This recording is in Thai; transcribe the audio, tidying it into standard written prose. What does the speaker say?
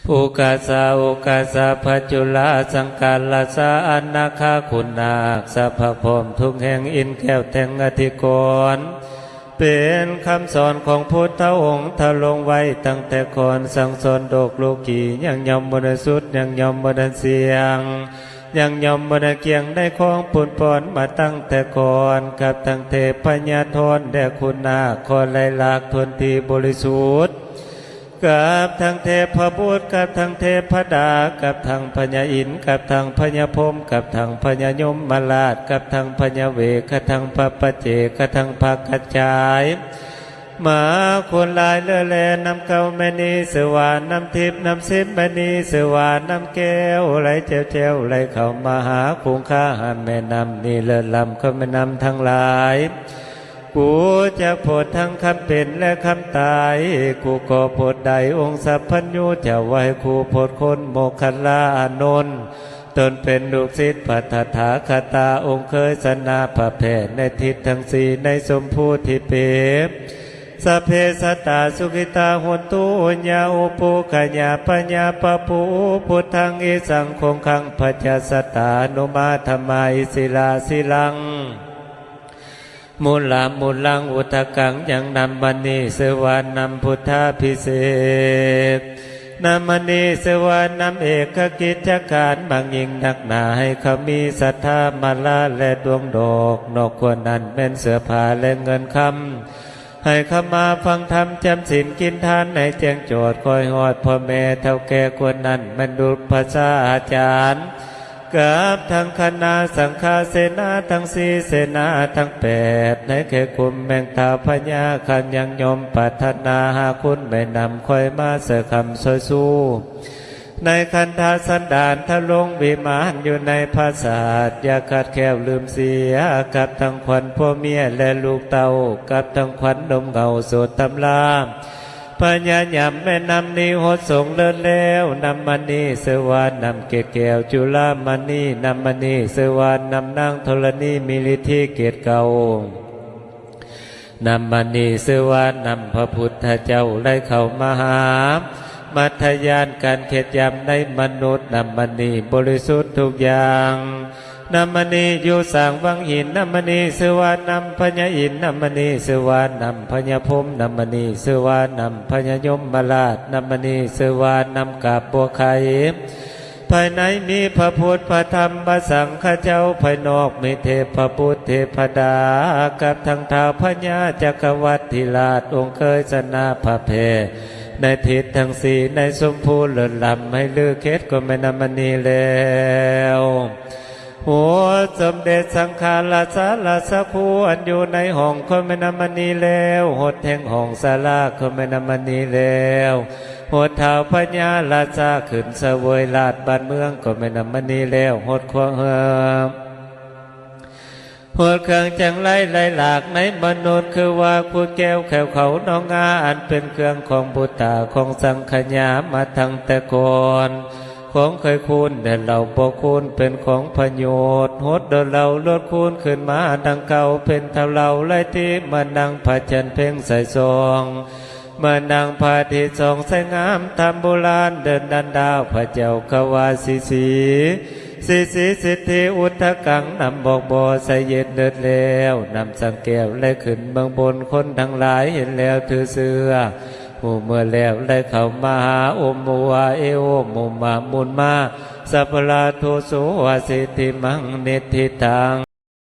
ภูกาสาโอกาสาภัจจุลาสังกาลสาอนาคาคุณนาคสัพพพรหมทุกแห่งอินแก้วแทงอธิกรเป็นคำสอนของพุทธองค์ทะลงไว้ตั้งแต่ก่อนสั่งสอนโลกโลกียังยอมบนสุดยังยอมบนเสียงยังยอมบนเกียงได้ของปุนปอนมาตั้งแต่ก่อนกับทั้งเทพญาธรแด่คุณนาคอไลลากทนทีบริสุทธิ์กับทั้งเทพบุตรกับทั้งเทพดากับทั้งพญาอินทร์กับทั้งพญาพรหมกับทั้งพญายมมาลาดกับทั้งพญาเวกกับทั้งพระปัจเจกกับทั้งพระกัจจายมาคนลายเลื่อแลน้ำเก่าแม่นีสวาน้ำทิพย์น้ำซิบแม่นีสวาน้ำแก้วไหลเจ้าเจ้าไหลเข้ามาหาคงค่าหันแม่น้ำนี่เลื่อลำก็แม่น้ำทั้งหลายกูจะโพดทั้งคำเป็นและคำตายกูก็โพดใดองค์สัพพัญญูจะไว้กูโพดคนโมคคัลลาอานนท์ตนเป็นลูกศิษย์ปัฏฐาคตาองค์เคยสนาพระแผ่ในทิศทั้งสี่ในสมภูทิเปสัพเพสัตตาสุขิตาหุนตุญาอุปุกัญญาปัญญาปปูพุทธังอิสังคงคังปัจจสัตตานุมาธรรมาอิศิลาศิลังมูลามูลังอุทกังยังนำมณีเสวานำพุทธาภิเศษนำมณีเสวานำเอกกิจการบางยิ่งนักหนาให้เขามีศรัทธามาลาและดวงดอกนอกควรนั้นเป็นเสื้อผ้าและเงินคำให้เขามาฟังธรรมจำศีลกินทานในแจ้งโจทย์คอยหอดพ่อแม่เท่าแก่ควรนั้นบรรดุภาษาอาจารย์กับทั้งคณะสังฆาเสนาทั้งสี่เสนาทั้งแปดในแค่คุมแมงตาพญาคันยังยมปัฒนาหาคุณไม่นำคอยมาเสคำซอยสู้ในคันธาสันดานทะลงวิมานอยู่ในภาษาทอย่าขาดแคลวลืมเสียกับทั้งขวัญพ่อเมียและลูกเต่ากับทั้งขวัญนมเงาโสดตำลาพญายำแม่นำนิโหดสงเลิศแล้วนำมณีเสวานำเกศแก้วจุลามณีนำมณีเสวานำนางธรณีมิลิธิเกศเก่านำมณีเสวานำพระพุทธเจ้าไล่เข้ามาหามัธยานการเขตยำในมนุษย์นำมณีบริสุทธิ์ทุกอย่างนำมณีอยู่สางวังหินนำมณีเสวานำพญาอินทร์นำมณีเสวานำพญาพรหมนำมณีเสวานำพญายมมาลาดนำมณีเสวานำกาบบัวไข่ภายในมีพระพุทธพระธรรมพระสังฆเจ้าภายนอกมีเทพบุตรเทพดากับทั้งท้าวพญาจักรวรรดิราชองค์เคยสนาพระเพในทิศทั้งสี่ในสมภูเลิศลำให้ลือเคสก็ไม่นำมณีแล้วหัวสมเด็จสังฆาราชาราชคูอันอยู่ในห้องก็ไม่นำมณีแล้วหดแห่งห้องศาลาก็ไม่นำมณีแล้วหดเท้าพญาราชาขึ้นเสวยลาดบ้านเมืองก็ไม่นำมณีแล้วหดควงหัวเครื่องจังไรไหลหลากในมนุษย์คือว่าผู้แก้วแขวเขาน้องงาอันเป็นเครื่องของบุตรของสังขยามาทั้งแต่ก่อนของเคยคูณแต่เราบ่คูณเป็นของพโยชน์หดโดนเราลดคูณขึ้นมาดังเก่าเป็นเท่าเราไล่ที่มานั่งพระจันทร์เพ่งใส่ซองมานั่งพระอาทิตย์ส่องใสงามทำโบราณเดินดันดาวพระเจ้ากวาสีสิทธิอุทธกังนำบอกบ่อใส่เย็นเดือดแล้วนำสังแก้วและขึ้นเมืองบนคนทั้งหลายเห็นแล้วถือเสื้อหูเมื่อแล้วได้เข้ามาหาอมมัวเอโอมุมามุนมาสัพพลาโทโสวสิทธิมังนิทิตัง